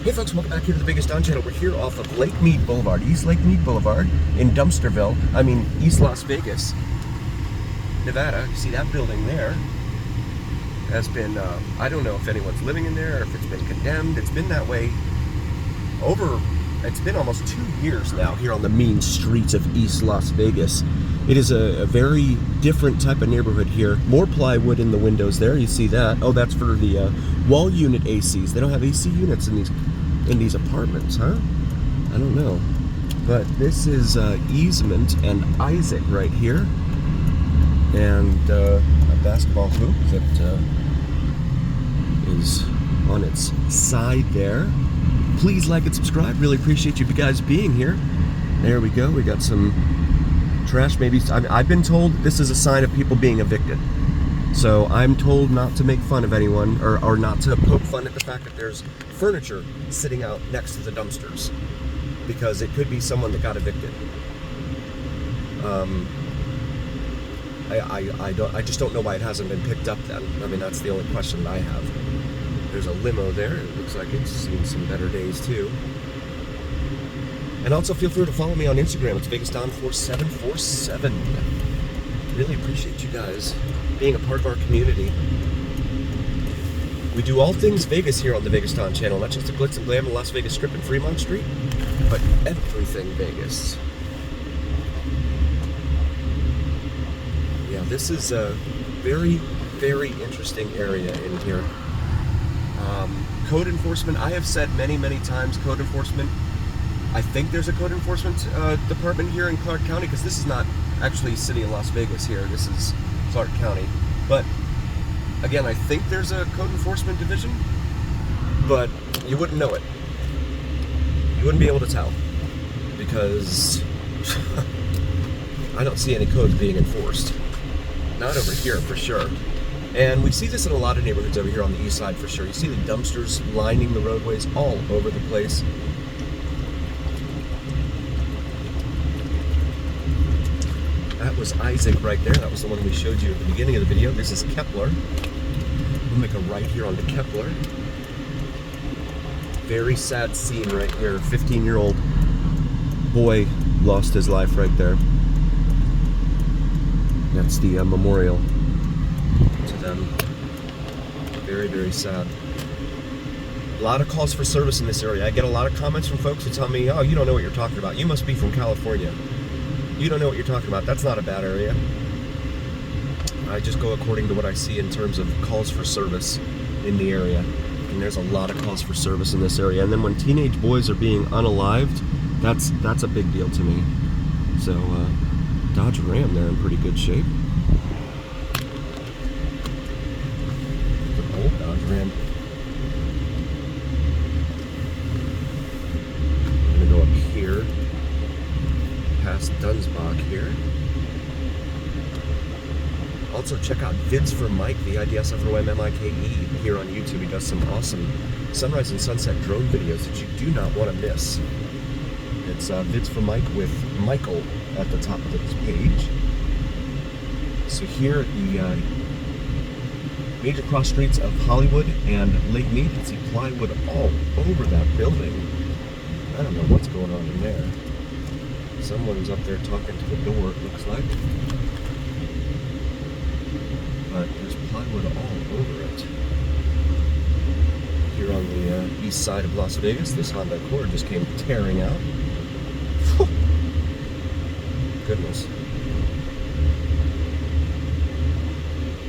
Hey folks, welcome back here to the Vegas Don channel. We're here off of Lake Mead Boulevard, East Lake Mead Boulevard in East Las Vegas, Nevada. You see that building there has been, I don't know if anyone's living in there or if it's been condemned. It's been that way it's been almost 2 years now here on the mean streets of East Las Vegas. It is a very different type of neighborhood here. More plywood in the windows there, you see that. Oh, that's for the wall unit ACs. They don't have AC units in these apartments, huh? I don't know. But this is Easement and Isaac right here. And a basketball hoop that is on its side there. Please like and subscribe. Really appreciate you guys being here. There we go. We got some trash maybe. I've been told this is a sign of people being evicted. So I'm told not to make fun of anyone or not to poke fun at the fact that there's furniture sitting out next to the dumpsters, because it could be someone that got evicted. I just don't know why it hasn't been picked up then. I mean, that's the only question that I have. There's a limo there. It looks like it's seen some better days too. And also feel free to follow me on Instagram. It's VegasDon4747. Really appreciate you guys being a part of our community. We do all things Vegas here on the Vegas Don channel, not just the glitz and glam of the Las Vegas Strip and Fremont Street, but everything Vegas. Yeah, this is a very, very interesting area in here. Code enforcement, I have said many, many times, code enforcement, I think there's a code enforcement department here in Clark County, because this is not actually City of Las Vegas here, this is Clark County. But again, I think there's a code enforcement division, but you wouldn't know it. You wouldn't be able to tell, because I don't see any codes being enforced. Not over here for sure. And we see this in a lot of neighborhoods over here on the east side for sure. You see the dumpsters lining the roadways all over the place. That was Isaac right there. That was the one we showed you at the beginning of the video. This is Kepler. We'll make a right here onto Kepler. Very sad scene right here. 15-year-old boy lost his life right there. That's the memorial to them. Very, very sad. A lot of calls for service in this area. I get a lot of comments from folks who tell me, oh, you don't know what you're talking about. You must be from California. You don't know what you're talking about. That's not a bad area. I just go according to what I see in terms of calls for service in the area. And there's a lot of calls for service in this area. And then when teenage boys are being unalived, that's a big deal to me. So, Dodge Ram there in pretty good shape. The old Dodge Ram. I'm gonna go up here, past Dunsbach here. Also check out Vids for Mike, VIDSFORMMIKE here on YouTube. He does some awesome sunrise and sunset drone videos that you do not want to miss. It's Vids for Mike with Michael at the top of this page. So here at the major cross streets of Hollywood and Lake Mead, you can see plywood all over that building. I don't know what's going on in there. Someone's up there talking to the door, it looks like. But there's plywood all over it. Here on the east side of Las Vegas, this Honda Accord just came tearing out. Goodness.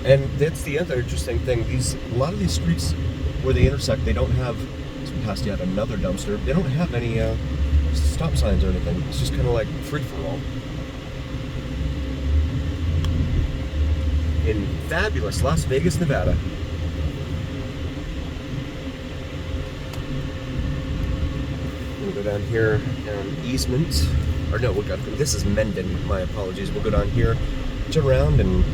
And that's the other interesting thing. A lot of these streets where they intersect, they don't have, so we passed yet another dumpster, they don't have any stop signs or anything. It's just kind of like free-for-all. In fabulous Las Vegas, Nevada. We'll go down here, down Easement. Or no, this is Menden, my apologies. We'll go down here, turn around, and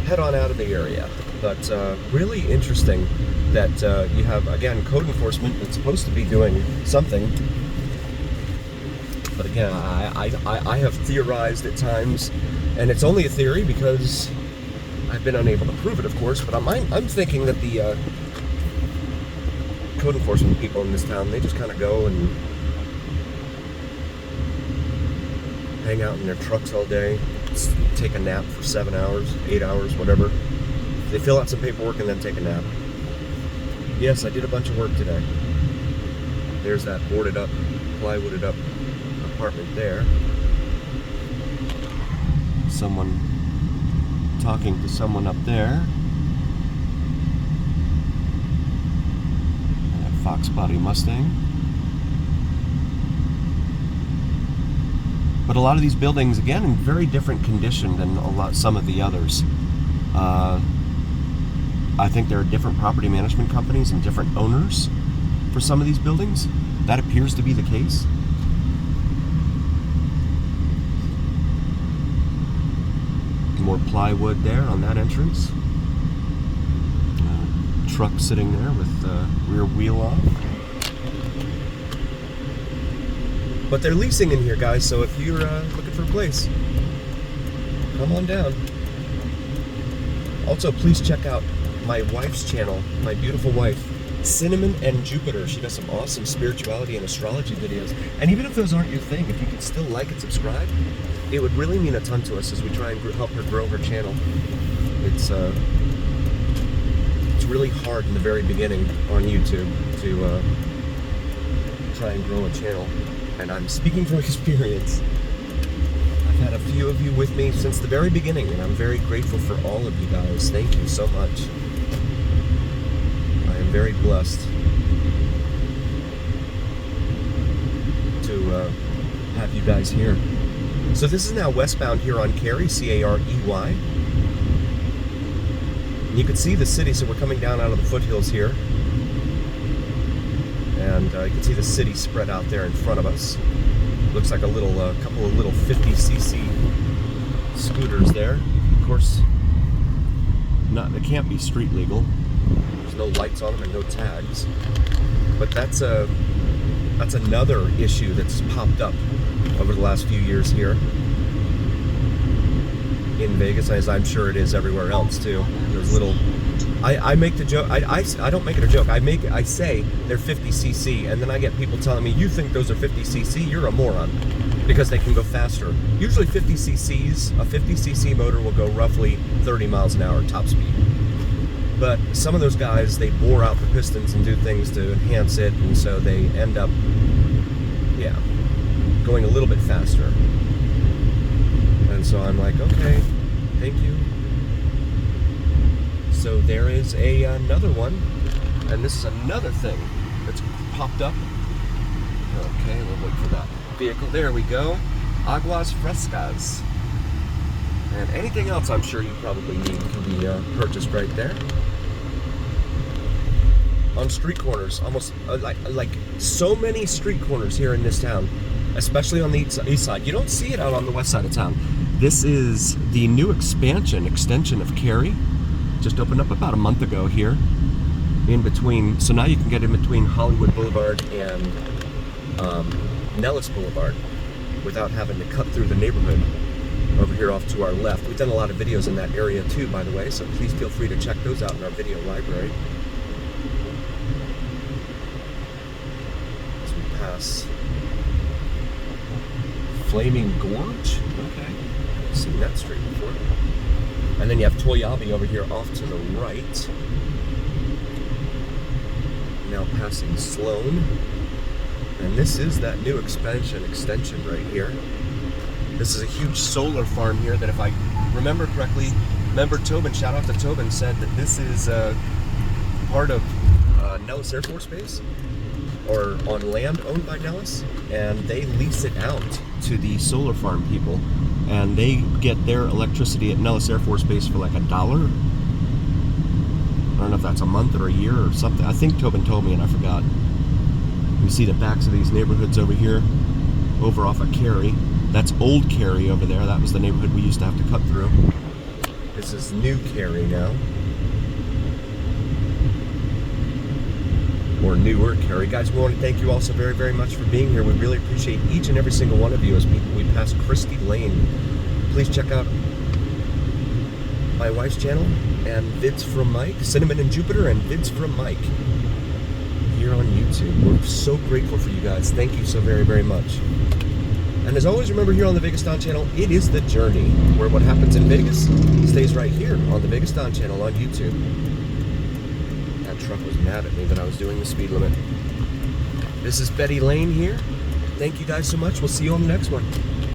head on out of the area. But really interesting that you have, again, code enforcement that's supposed to be doing something. But again, I have theorized at times, and it's only a theory because I've been unable to prove it, of course, but I'm thinking that the code enforcement people in this town, they just kind of go and hang out in their trucks all day, take a nap for 7 hours, 8 hours, whatever. They fill out some paperwork and then take a nap. Yes, I did a bunch of work today. There's that boarded up, plywooded up apartment there. Someone talking to someone up there. And that Fox Body Mustang. But a lot of these buildings, again, in very different condition than some of the others. I think there are different property management companies and different owners for some of these buildings. That appears to be the case. More plywood there on that entrance. Truck sitting there with the rear wheel off. But they're leasing in here, guys, so if you're looking for a place, come on down. Also, please check out my wife's channel, my beautiful wife, Cinnamon and Jupiter. She does some awesome spirituality and astrology videos. And even if those aren't your thing, if you could still like and subscribe, it would really mean a ton to us as we try and help her grow her channel. It's really hard in the very beginning on YouTube to try and grow a channel. And I'm speaking from experience. I've had a few of you with me since the very beginning, and I'm very grateful for all of you guys. Thank you so much. I am very blessed to have you guys here. So this is now westbound here on Carey, C-A-R-E-Y. And you can see the city, so we're coming down out of the foothills here. And you can see the city spread out there in front of us. Looks like a little, couple of little 50cc scooters there. Of course, they can't be street legal. There's no lights on them and no tags. But that's another issue that's popped up over the last few years here in Vegas, as I'm sure it is everywhere else too. There's little. I make the joke. I don't make it a joke. I say they're 50cc, and then I get people telling me, "You think those are 50cc? You're a moron," because they can go faster. Usually 50cc's, a 50cc motor will go roughly 30 miles an hour top speed. But some of those guys, they bore out the pistons and do things to enhance it, and so they end up, going a little bit faster. And so I'm like, okay, thank you. So there is another one, and this is another thing that's popped up. Okay, we'll wait for that vehicle. There we go. Aguas Frescas. And anything else I'm sure you probably need can be purchased right there. On street corners, almost like so many street corners here in this town, especially on the east side. You don't see it out on the west side of town. This is the new extension of Carey. Just opened up about a month ago here, in between. So now you can get in between Hollywood Boulevard and Nellis Boulevard without having to cut through the neighborhood over here off to our left. We've done a lot of videos in that area too, by the way, so please feel free to check those out in our video library. As we pass Flaming Gorge. Okay, I've seen that street before. And then you have Toyabe over here off to the right. Now passing Sloan. And this is that new extension right here. This is a huge solar farm here that, if I remember correctly, Tobin, shout out to Tobin, said that this is part of Nellis Air Force Base, or on land owned by Nellis, and they lease it out to the solar farm people, and they get their electricity at Nellis Air Force Base for like $1. I don't know if that's a month or a year or something. I think Tobin told me and I forgot. You see the backs of these neighborhoods over here, over off of Carey. That's Old Carey over there. That was the neighborhood we used to have to cut through. This is New Carey now. Or newer Carey. Guys, we want to thank you all so very, very much for being here. We really appreciate each and every single one of you as we pass Christie Lane. Please check out my wife's channel and vids from Mike, Cinnamon and Jupiter, and vids from Mike. here on YouTube. We're so grateful for you guys. Thank you so very, very much. And as always, remember here on the Vegas Don channel, it is the journey, where what happens in Vegas stays right here on the Vegas Don channel on YouTube. That truck was mad at me that I was doing the speed limit. This is Betty Lane here. Thank you guys so much. We'll see you on the next one.